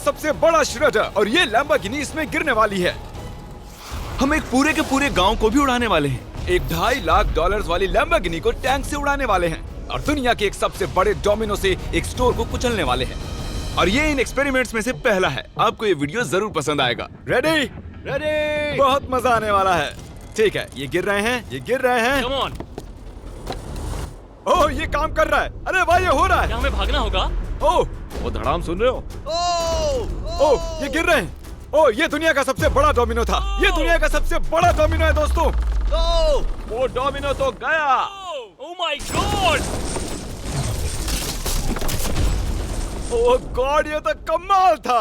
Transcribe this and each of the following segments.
सबसे बड़ा श्रेडर और ये लैम्बोर्गिनी इसमें गिरने वाली है। हम एक पूरे के पूरे गांव को भी उड़ाने वाले हैं। एक $2.5 लाख वाली लैम्बोर्गिनी को टैंक से उड़ाने वाले हैं और दुनिया के एक सबसे बड़े डोमिनो से एक स्टोर को कुचलने वाले हैं। और ये इन एक्सपेरिमेंट्स में से पहला है। आपको ये वीडियो जरूर पसंद आएगा। रेडी? रेडी। बहुत मजा आने वाला है। ठीक है, ये गिर रहे हैं, ये गिर रहे हैं। Come on. ओह, ये काम कर रहा है। अरे वाह, ये हो रहा है। क्या हमें भागना होगा? ओह, वो धड़ाम सुन रहे हो? ओह, ये गिर रहे हैं। ओह, ये दुनिया का सबसे बड़ा डोमिनो था। ये दुनिया का सबसे बड़ा डोमिनो है दोस्तों। वो डोमिनो तो गया। Oh my God! Oh God, ये तो कमाल था।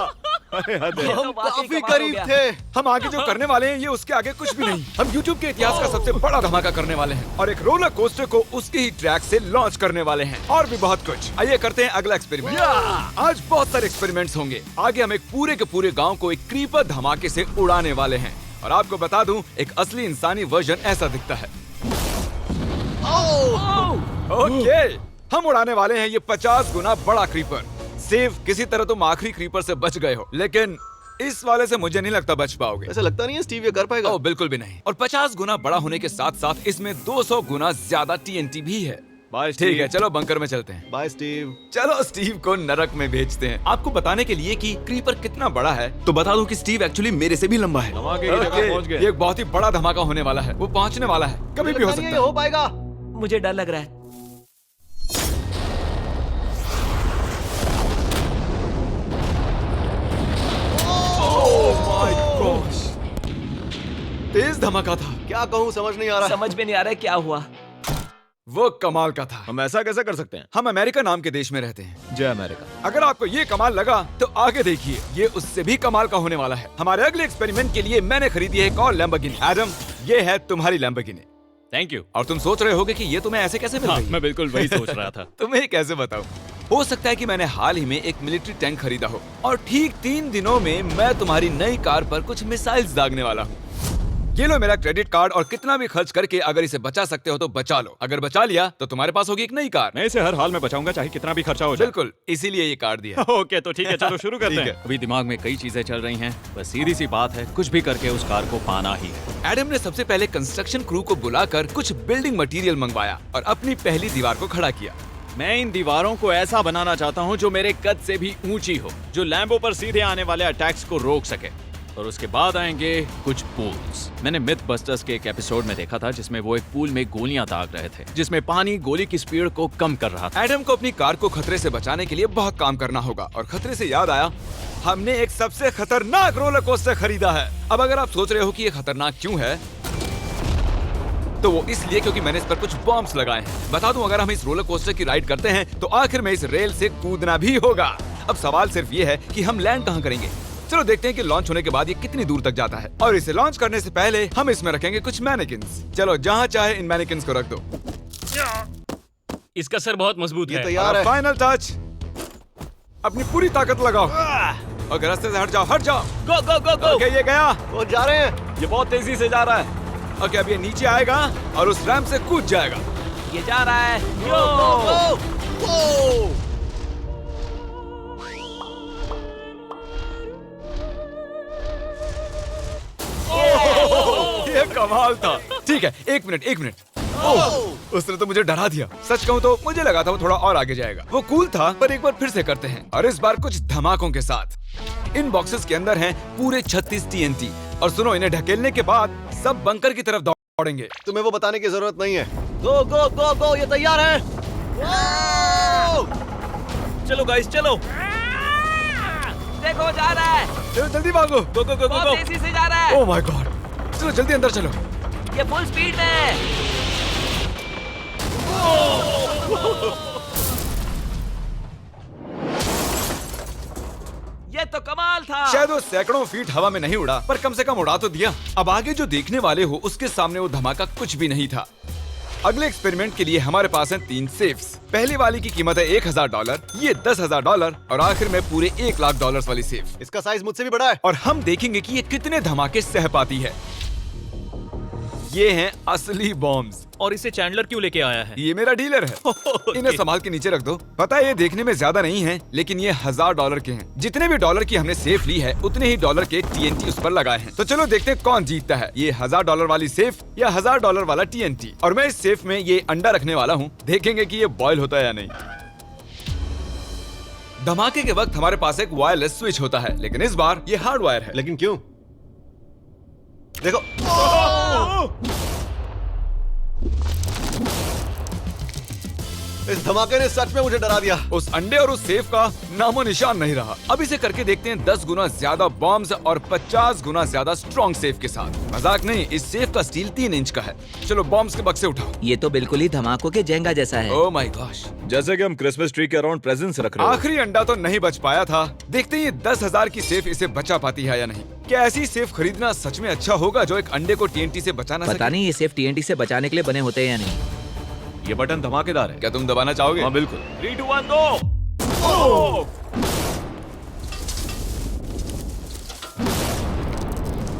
हम काफी करीब थे। हम आगे जो करने वाले हैं ये उसके आगे कुछ भी नहीं। हम YouTube के इतिहास का सबसे बड़ा धमाका करने वाले हैं और एक रोलर कोस्टर को उसके ही ट्रैक से लॉन्च करने वाले हैं और भी बहुत कुछ। आइए करते हैं अगला एक्सपेरिमेंट। आज बहुत सारे एक्सपेरिमेंट्स होंगे। आगे हम एक पूरे के पूरे गांव को एक क्रीपर धमाके से उड़ाने वाले हैं और आपको बता दूं, एक असली इंसानी वर्जन ऐसा दिखता है। ओके, हम उड़ाने वाले हैं ये 50 गुना बड़ा क्रीपर। सेव, किसी तरह तुम आखिरी क्रीपर से बच गए हो, लेकिन इस वाले से मुझे नहीं लगता बच पाओगे। ऐसा लगता नहीं है स्टीव ये कर पाएगा। ओह बिल्कुल भी नहीं। और 50 गुना बड़ा होने के साथ साथ इसमें 200 गुना ज्यादा TNT भी है। बाय ठीक है, चलो बंकर में चलते हैं। Bye Steve. चलो स्टीव को नरक में भेजते हैं। आपको बताने के लिए कि क्रीपर कितना बड़ा है तो बता दूं कि स्टीव एक्चुअली मेरे से भी लंबा है। धमाके की जगह पहुंच गए। ये एक बहुत ही बड़ा धमाका होने वाला है। वो पहुंचने वाला है, कभी भी हो सकता है। हो पाएगा। मुझे डर लग रहा है। तेज धमाका था। क्या कहूँ समझ नहीं आ रहा। समझ में नहीं आ रहा है क्या हुआ। वो कमाल का था। हम ऐसा कैसे कर सकते हैं? हम अमेरिका नाम के देश में रहते हैं। जय अमेरिका। अगर आपको ये कमाल लगा तो आगे देखिए, ये उससे भी कमाल का होने वाला है। हमारे अगले एक्सपेरिमेंट के लिए मैंने खरीदी है एक और लैम्बोर्गिनी। एडम, ये है तुम्हारी लैम्बोर्गिनी। Thank you. और तुम सोच रहे होगे कि ये तुम्हें ऐसे कैसे मिल हाँ, गई? मैं बिल्कुल वही सोच रहा था। तुम्हें कैसे बताऊं? हो सकता है कि मैंने हाल ही में एक मिलिट्री टैंक खरीदा हो और ठीक 3 दिनों में मैं तुम्हारी नई कार पर कुछ मिसाइल्स दागने वाला हूँ। ये लो मेरा क्रेडिट कार्ड और कितना भी खर्च करके अगर इसे बचा सकते हो तो बचा लो। अगर बचा लिया तो तुम्हारे पास होगी एक नई कार। मैं इसे हर हाल में बचाऊंगा, चाहे कितना भी खर्चा हो जाए। बिल्कुल, इसीलिए ये कार्ड दिया। ओके, तो ठीक है, चलो शुरू करते ठीक हैं। है। अभी दिमाग में कई चीजें चल रही हैं, बस सीधी सी बात है, कुछ भी करके उस कार को पाना ही है। एडम ने सबसे पहले कंस्ट्रक्शन क्रू को बुलाकर कुछ बिल्डिंग मटेरियल मंगवाया और अपनी पहली दीवार को खड़ा किया। मैं इन दीवारों को ऐसा बनाना चाहता हूँ जो मेरे कद से भी ऊंची हो, जो लैम्बो पर सीधे आने वाले अटैक्स को रोक सके। और उसके बाद आएंगे कुछ पूल्स। मैंने मिथ बस्टर्स के एक एपिसोड में देखा था जिसमें वो एक पूल में गोलियां दाग रहे थे, जिसमें पानी गोली की स्पीड को कम कर रहा था। एडम को अपनी कार को खतरे से बचाने के लिए बहुत काम करना होगा और खतरे से याद आया, हमने एक सबसे खतरनाक रोलर कोस्टर खरीदा है। अब अगर आप सोच रहे हो कि ये खतरनाक क्यों है, तो वो इसलिए क्योंकि मैंने इस पर कुछ बॉम्ब्स लगाए हैं। बता दूं, अगर हम इस रोलर कोस्टर की राइड करते हैं तो आखिर में इस रेल से कूदना भी होगा। अब सवाल सिर्फ ये है कि हम लैंड कहाँ करेंगे। चलो देखते हैं कि लॉन्च होने के बाद ये कितनी दूर तक जाता है। और इसे लॉन्च करने से पहले हम इसमें रखेंगे कुछ मैनिकिन्स। चलो जहाँ चाहे इन मैनिकिन्स को रख दो। इसका सर बहुत मजबूत है। तैयार है। फाइनल टच, अपनी पूरी ताकत लगाओ। ओके, रास्ते से हट जाओ, हट जाओ। गो गो गो गो। ओके, ये गया। वो जा रहे हैं। ये बहुत तेजी से जा रहा है। ओके, अब ये नीचे आएगा और उस रैंप से कूद जाएगा। ये जा रहा है। ये कमाल था। ठीक है, एक मिनट। ओह, उसने तो मुझे डरा दिया। सच कहूँ तो मुझे लगा था वो थोड़ा और आगे जाएगा। वो कूल था, पर एक बार फिर से करते हैं और इस बार कुछ धमाकों के साथ। इन बॉक्सेस के अंदर हैं पूरे 36 TNT और सुनो, इन्हें ढकेलने के बाद सब बंकर की तरफ दौड़ेंगे। तुम्हें वो बताने की जरूरत नहीं है। गो गो गो गो, ये तैयार है। चलो गाइस, चलो। देखो जा रहा है। चलो जल्दी भागो। गो गो गो बहुत गो। तेजी से जा रहा है। ओह माय गॉड, चलो जल्दी अंदर चलो। ये फुल स्पीड में है। ये तो कमाल था। शायद वो सैकड़ों फीट हवा में नहीं उड़ा, पर कम से कम उड़ा तो दिया। अब आगे जो देखने वाले हो उसके सामने वो धमाका कुछ भी नहीं था। अगले एक्सपेरिमेंट के लिए हमारे पास हैं 3 सेफ्स। पहली वाली की कीमत है $1000, ये $10,000 और आखिर में पूरे $1 लाख वाली सेफ। इसका साइज मुझसे भी बड़ा है। और हम देखेंगे कि ये कितने धमाके सह पाती है। ये हैं असली बॉम्ब्स। और इसे चैंडलर क्यों लेके आया है? ये मेरा डीलर है। इन्हें संभाल के नीचे रख दो। पता है ये देखने में ज्यादा नहीं है, लेकिन ये $1000 के हैं। जितने भी डॉलर की हमने सेफ ली है, उतने ही डॉलर के TNT उस पर लगाए हैं। तो चलो देखते हैं कौन जीतता है, ये $1000 वाली सेफ या $1000 वाला TNT। और मैं इस सेफ में ये अंडा रखने वाला हूँ, देखेंगे कि ये बॉयल होता है या नहीं। धमाके के वक्त हमारे पास एक वायरलेस स्विच होता है, लेकिन इस बार ये हार्ड वायर है। लेकिन क्यों? देखो, इस धमाके ने सच में मुझे डरा दिया। उस अंडे और उस सेफ का नामो निशान नहीं रहा। अब इसे करके देखते हैं 10 गुना ज्यादा बॉम्ब्स और 50 गुना ज्यादा स्ट्रॉन्ग सेफ के साथ। मजाक नहीं, इस सेफ का स्टील 3 इंच का है। चलो बॉम्ब्स के बक्से उठाओ। ये तो बिल्कुल ही धमाकों के जेंगा जैसा है। ओह माय गॉश, जैसे कि हम क्रिसमस ट्री के अराउंड प्रेजेंट्स रख रहे हैं। आखिरी अंडा तो नहीं बच पाया था। देखते हैं ये 10,000 की सेफ इसे बचा पाती है या नहीं। क्या ऐसी सेफ खरीदना सच में अच्छा होगा जो एक अंडे को TNT से बचा ना पता सके? नहीं ये सेफ TNT से बचाने के लिए बने होते हैं या नहीं। ये बटन धमाकेदार है। क्या तुम दबाना चाहोगे? हाँ बिल्कुल। 3, 2, 1 गो।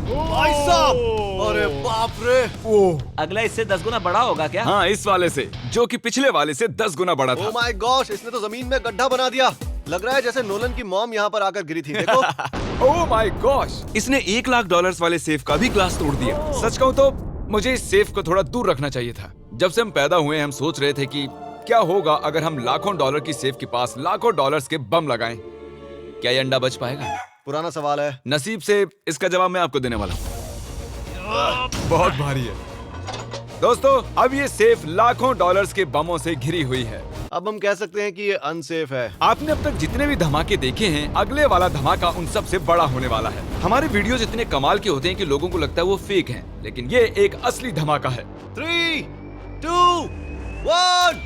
भाई साहब, अरे बाप रे। अगला इससे 10 गुना बड़ा होगा क्या? हाँ, इस वाले से, जो कि पिछले वाले से 10 गुना बड़ा ओ था। माय गॉश, इसने तो जमीन में गड्ढा बना दिया। लग रहा है जैसे नोलन की मॉम यहाँ पर आकर गिरी थी। देखो। ओह माय गॉश, इसने $1,00,000 वाले सेफ का भी ग्लास तोड़ दिया। सच कहूँ तो मुझे इस सेफ को थोड़ा दूर रखना चाहिए था। जब से हम पैदा हुए हम सोच रहे थे कि क्या होगा अगर हम लाखों डॉलर की सेफ के पास लाखों डॉलर्स के बम लगाएं। क्या ये अंडा बच पाएगा? पुराना सवाल है। नसीब से इसका जवाब मैं आपको देने वाला हूँ। बहुत भारी है दोस्तों। अब ये सेफ लाखों डॉलर्स के बमों से घिरी हुई है। अब हम कह सकते हैं कि ये अनसेफ है। आपने अब तक जितने भी धमाके देखे हैं, अगले वाला धमाका उन सब से बड़ा होने वाला है। हमारे वीडियोस इतने कमाल के होते हैं कि लोगों को लगता है वो फेक हैं, लेकिन ये एक असली धमाका है। 3, 2, 1।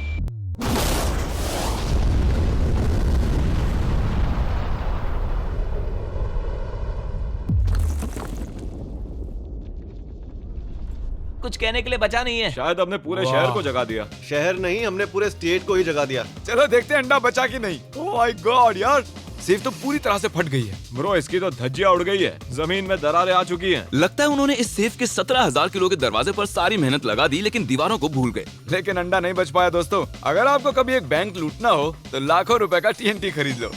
कुछ कहने के लिए बचा नहीं है। शायद हमने पूरे शहर को जगा दिया। शहर नहीं, हमने पूरे स्टेट को ही जगा दिया। चलो देखते हैं अंडा बचा कि नहीं। ओह माय गॉड यार, सेफ तो पूरी तरह से फट गई है। ब्रो, इसकी तो धज्जियां उड़ गई है। जमीन में दरारें आ चुकी हैं। लगता है उन्होंने इस सेफ के 17,000 किलो के दरवाजे पर सारी मेहनत लगा दी, लेकिन दीवारों को भूल गए। लेकिन अंडा नहीं बच पाया दोस्तों। अगर आपको कभी एक बैंक लूटना हो तो लाखों रुपए का TNT खरीद लो।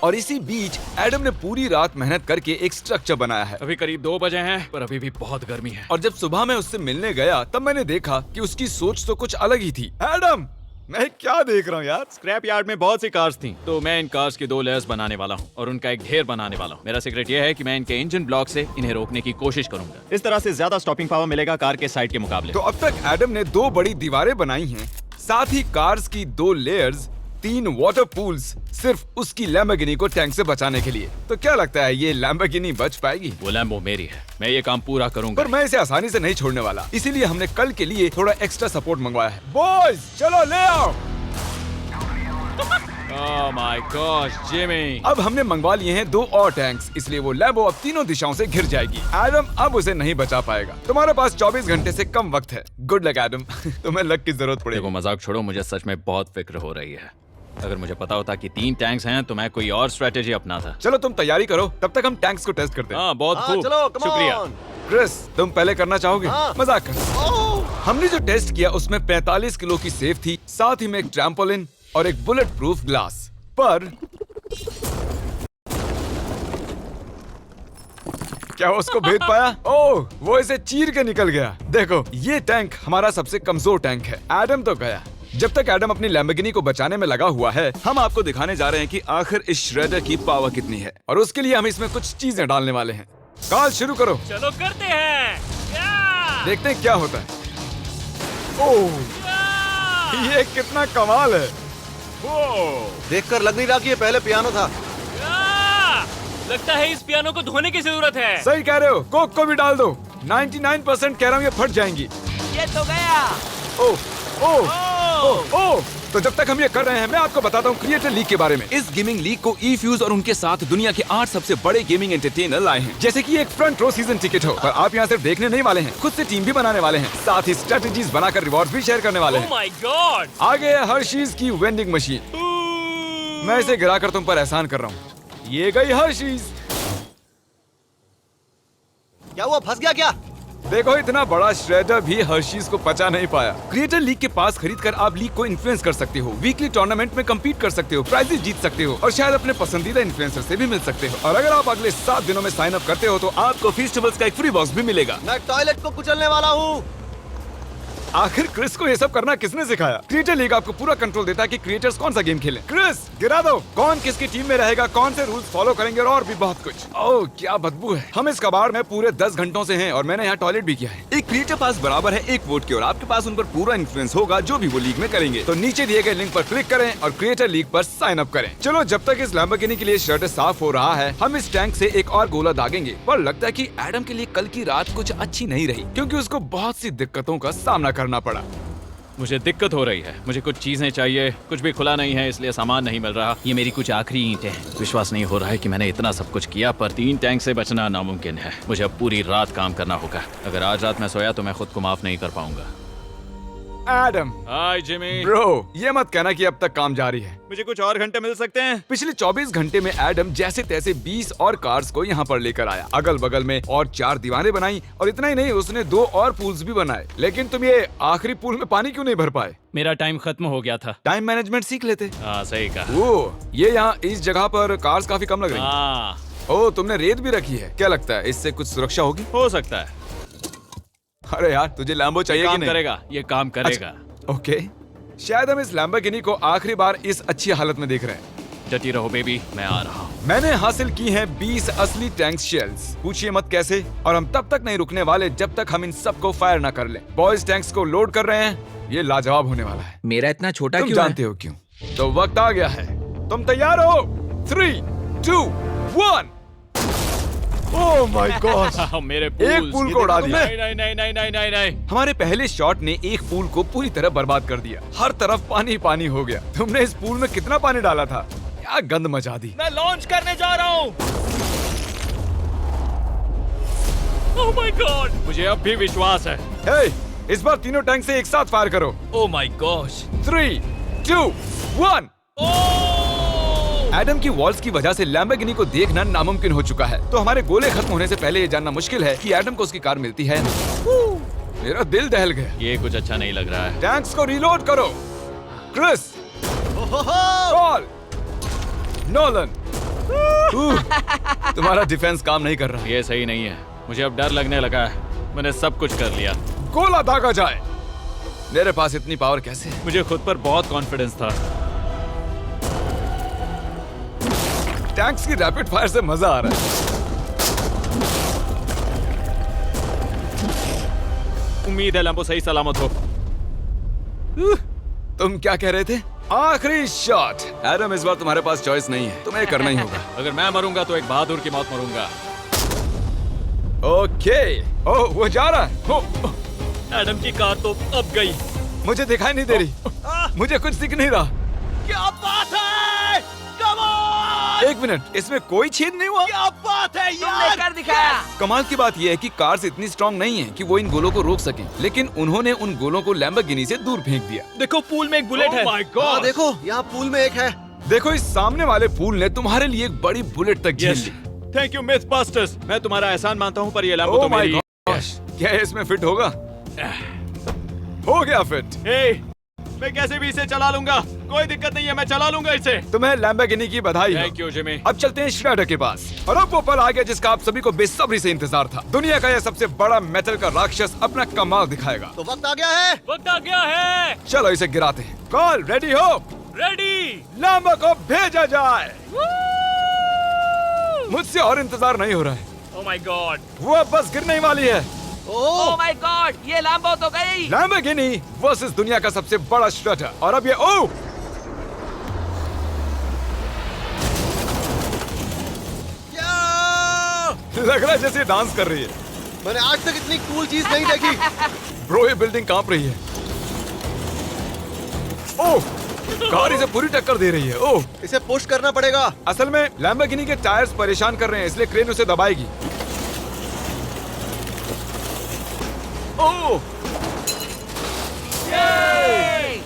और इसी बीच एडम ने पूरी रात मेहनत करके एक स्ट्रक्चर बनाया है। अभी करीब 2 बजे हैं, पर अभी भी बहुत गर्मी है। और जब सुबह मैं उससे मिलने गया तब मैंने देखा कि उसकी सोच तो कुछ अलग ही थी। एडम, मैं क्या देख रहा हूँ यार? स्क्रैप यार्ड में बहुत सी कार्स थी, तो मैं इन कार्स की 2 लेयर्स बनाने वाला हूँ और उनका एक ढेर बनाने वाला हूँ। मेरा सीक्रेट यह है कि मैं इनके इंजन ब्लॉक से इन्हें रोकने की कोशिश करूंगा। इस तरह से ज्यादा स्टॉपिंग पावर मिलेगा कार के साइड के मुकाबले। तो अब तक एडम ने 2 बड़ी दीवारें बनाई हैं, साथ ही कार्स की 2 लेयर्स, 3 वाटर पूल्स, सिर्फ उसकी लैम्बोर्गिनी को टैंक से बचाने के लिए। तो क्या लगता है ये लैम्बोर्गिनी बच पाएगी? वो लैम्बो मेरी है, मैं ये काम पूरा करूंगा। पर मैं इसे आसानी से नहीं छोड़ने वाला, इसीलिए हमने कल के लिए थोड़ा एक्स्ट्रा सपोर्ट मंगवाया है। बॉयज चलो ले आओ। Oh my gosh Jimmy. अब हमने मंगवा लिए हैं 2 और टैंक्स, इसलिए वो लैम्बो अब तीनों दिशाओं से घिर जाएगी। एडम अब उसे नहीं बचा पाएगा। तुम्हारे पास 24 घंटे से कम वक्त है। Good luck Adam. तुम्हें लक की जरूरत देखो पड़ेगी। मजाक छोड़ो, मुझे सच में बहुत फिक्र हो रही है। अगर मुझे पता होता कि 3 टैंक्स हैं तो मैं कोई और स्ट्रेटेजी अपनाता। चलो तुम तैयारी करो, तब तक हम टैंक्स को टेस्ट करते हैं। हाँ बहुत हाँ, खूब, चलो, come शुक्रिया। on। क्रिस, तुम पहले करना चाहोगे? हाँ। मजाक कर। हमने जो टेस्ट किया उसमें 45 किलो की सेफ थी, साथ ही में एक ट्रैम्पोलिन और एक बुलेट प्रूफ ग्लास। पर क्या वो उसको भेद पाया? ओह, वो इसे चीर के निकल गया। देखो, ये टैंक हमारा सबसे कमजोर टैंक है। एडम तो गया। जब तक एडम अपनी लैम्बोर्गिनी को बचाने में लगा हुआ है, हम आपको दिखाने जा रहे हैं कि आखिर इस श्रेडर की पावर कितनी है, और उसके लिए हम इसमें कुछ चीजें डालने वाले हैं। कॉल शुरू करो। चलो करते हैं। देखते हैं क्या होता है। ओह, ये कितना कमाल है। देखकर लग नहीं रहा कि ये पहले पियानो था। लगता है इस पियानो को धोने की जरूरत है। सही कह रहे हो, कोक को भी डाल दो। 99% कह रहा हूँ ये फट जाएंगी। ये तो गया। ओह ओह ओह ओह। तो जब तक हम ये कर रहे हैं, मैं आपको बताता हूँ क्रिएटर लीग के बारे में। इस गेमिंग लीग को E-Fuse और उनके साथ दुनिया के 8 सबसे बड़े गेमिंग एंटरटेनर लाए हैं। जैसे कि एक फ्रंट रो सीजन टिकट हो, पर आप यहाँ सिर्फ देखने नहीं वाले हैं, खुद से टीम भी बनाने वाले हैं, साथ ही स्ट्रेटेजीज बनाकर रिवॉर्ड भी शेयर करने वाले ओह हैं। My God. आगे है हर्शीज की वेंडिंग मशीन। मैं इसे गिराकर तुम पर एहसान कर रहा हूँ। ये गई हर्शीज। क्या हुआ, फंस गया क्या? देखो इतना बड़ा श्रेडर भी हर्शीज को पचा नहीं पाया। क्रिएटर लीग के पास खरीद कर आप लीग को इन्फ्लुएंस कर सकते हो, वीकली टूर्नामेंट में कम्पीट कर सकते हो, प्राइजेस जीत सकते हो और शायद अपने पसंदीदा इन्फ्लुएंसर से भी मिल सकते हो। और अगर आप अगले 7 दिनों में साइन अप करते हो तो आपको फेस्टिवल्स का एक फ्री बॉक्स भी मिलेगा। मैं टॉयलेट को कुचलने वाला हूँ। आखिर क्रिस को ये सब करना किसने सिखाया? क्रिएटर लीग आपको पूरा कंट्रोल देता है कि क्रिएटर्स कौन सा गेम खेलें। क्रिस गिरा दो, कौन किसकी टीम में रहेगा, कौन से रूल्स फॉलो करेंगे और भी बहुत कुछ। ओह क्या बदबू है। हम इस कबाड़ में पूरे 10 घंटों से हैं और मैंने यहाँ टॉयलेट भी किया है। एक क्रिएटर पास बराबर है एक वोट के और आपके पास उन पर पूरा इन्फ्लुएंस होगा जो भी वो लीग में करेंगे। तो नीचे दिए गए लिंक पर क्लिक करें और क्रिएटर लीग पर साइन अप करें। चलो जब तक इस लैम्बोर्गिनी के लिए शर्ट साफ हो रहा है, हम इस टैंक से एक और गोला दागेंगे। पर लगता है कि एडम के लिए कल की रात कुछ अच्छी नहीं रही, क्योंकि उसको बहुत सी दिक्कतों का सामना करना पड़ा। मुझे दिक्कत हो रही है। मुझे कुछ चीजें चाहिए, कुछ भी खुला नहीं है इसलिए सामान नहीं मिल रहा। ये मेरी कुछ आखिरी ईंटें हैं। विश्वास नहीं हो रहा है कि मैंने इतना सब कुछ किया पर 3 टैंक से बचना नामुमकिन है। मुझे अब पूरी रात काम करना होगा। अगर आज रात मैं सोया तो मैं खुद को माफ नहीं कर पाऊंगा। एडम हाय जिमी। ब्रो, ये मत कहना कि अब तक काम जारी है। मुझे कुछ और घंटे मिल सकते हैं? पिछले 24 घंटे में एडम जैसे तैसे 20 और कार्स को यहाँ पर लेकर आया, अगल बगल में और 4 दीवारें बनाई और इतना ही नहीं उसने 2 और पूल्स भी बनाए। लेकिन तुम ये आखिरी पूल में पानी क्यों नहीं भर पाए? मेरा टाइम खत्म हो गया था। टाइम मैनेजमेंट सीख लेते। हाँ सही कहा। ओ, ये यहाँ इस जगह पर कार्स काफी कम लग रही हैं। हाँ ओ, तुमने रेत भी रखी है। क्या लगता है इससे कुछ सुरक्षा होगी? हो सकता है। अरे यार तुझे लैम्बो चाहिए कि काम नहीं? करेगा, ये काम करेगा। ओके, शायद हम इस लैम्बोर्गिनी को आखिरी बार इस अच्छी हालत में देख रहे हैं। डटी रहो बेबी, मैं आ रहा हूँ। मैंने हासिल की हैं 20 असली टैंक शेल्स। पूछिए मत कैसे, और हम तब तक नहीं रुकने वाले जब तक हम इन सबको फायर ना कर लें। बॉयज टैंक्स को लोड कर रहे हैं। ये लाजवाब होने वाला है। मेरा इतना छोटा तुम क्यों जानते हो क्यों? तो वक्त आ गया है। तुम तैयार हो? 3, 2, 1। ओह माय गॉड, मेरे एक पूल को उड़ा दिया। नहीं नहीं नहीं नहीं नहीं नहीं नहीं। हमारे पहले शॉट ने एक पूल को पूरी तरह बर्बाद कर दिया। हर तरफ पानी पानी हो गया। तुमने इस पूल में कितना पानी डाला था? क्या गंद मचा दी। मैं लॉन्च करने जा रहा हूँ। ओह माय गॉड, मुझे अब भी विश्वास है। हे, इस बार तीनों टैंक से एक साथ फायर करो। Oh my gosh. 3, 2, 1। एडम की वॉल्स की वजह से लैम्बोर्गिनी को देखना नामुमकिन हो चुका है। तो हमारे गोले खत्म होने से पहले ये जानना मुश्किल है कि एडम को उसकी कार मिलती है। मेरा दिल दहल गया। ये कुछ अच्छा नहीं लग रहा है। टैंक्स को रीलोड करो। Chris, Paul, Nolan. तुम्हारा डिफेंस काम नहीं कर रहा। ये सही नहीं है। मुझे अब डर लगने लगा है। मैंने सब कुछ कर लिया। गोला दागा जाए। मेरे पास इतनी पावर कैसे है? मुझे खुद पर बहुत कॉन्फिडेंस था। टैंक्स की रैपिड फायर से मजा आ रहा है। उम्मीद है लैम्बो सही सलामत हो। तुम क्या कह रहे थे? आखिरी शॉट। एडम, इस बार तुम्हारे पास चॉइस नहीं है, तुम्हें करना ही होगा। अगर मैं मरूंगा तो एक बहादुर की मौत मरूंगा। ओके। ओह, वो जा रहा है। ओह, एडम की कार तो अब गई। मुझे दिखाई नहीं दे रही। मुझे कुछ दिख नहीं रहा। क्या बात है? Come on! एक मिनट, इसमें कोई छेद नहीं हुआ। क्या बात है तुमने कर दिखाया। कमाल की बात यह है कि कार्स इतनी स्ट्रांग नहीं है कि वो इन गोलों को रोक सकें, लेकिन उन्होंने उन गोलों को लैम्बोर्गिनी से दूर फेंक दिया। देखो पूल में एक बुलेट है। माय हाँ गॉड। देखो, यहाँ पूल में एक है। देखो, इस सामने वाले पूल ने तुम्हारे लिए एक बड़ी बुलेट तक झेल ली। Thank you myth busters. मैं तुम्हारा एहसान मानता हूँ पर ये लैम्बो तो Oh my मेरी gosh, क्या ये इसमें फिट होगा? हो गया फिट। हे, मैं कैसे भी इसे चला लूंगा। कोई दिक्कत नहीं है, मैं चला लूंगा इसे। तुम्हें लैम्बोर्गिनी की बधाई हो। Thank you Jimmy. अब चलते हैं श्रेडर के पास। और अब वो पल आ गया जिसका आप सभी को बेसब्री से इंतजार था। दुनिया का यह सबसे बड़ा मेटल का राक्षस अपना कमाल दिखाएगा। तो वक्त आ गया है। वक्त आ गया है। चलो इसे गिराते हैं। कॉल रेडी हो? रेडी। लैम्बो को भेजा जाए। मुझसे और इंतजार नहीं हो रहा है। Oh my God. वो अब बस गिरने ही वाली है। ओह माय गॉड, ये लैम्बो तो गई। लैम्बोर्गिनी वर्सेस दुनिया का सबसे बड़ा श्रेडर। और अब ये ओह, लग रहा है जैसे डांस कर रही है। मैंने आज तक इतनी कूल चीज नहीं देखी। ब्रो, ये बिल्डिंग कांप रही है। ओह, कार इसे पूरी टक्कर दे रही है। ओह, इसे पुश करना पड़ेगा। असल में लैम्बोर्गिनी के टायर्स परेशान कर रहे हैं, इसलिए क्रेन उसे दबाएगी। ओह,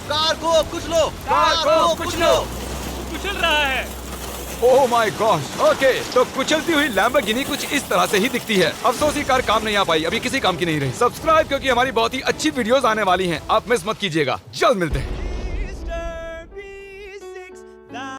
कार को कुचलो। कार को कुचलो। कुचल रहा है। Oh my God. ओके, तो कुचलती हुई लैम्बोर्गिनी कुछ इस तरह से ही दिखती है। अफसोस ये कार काम नहीं आ पाई, अभी किसी काम की नहीं रही। सब्सक्राइब क्योंकि हमारी बहुत ही अच्छी वीडियोस आने वाली हैं, आप मिस मत कीजिएगा। जल्द मिलते हैं।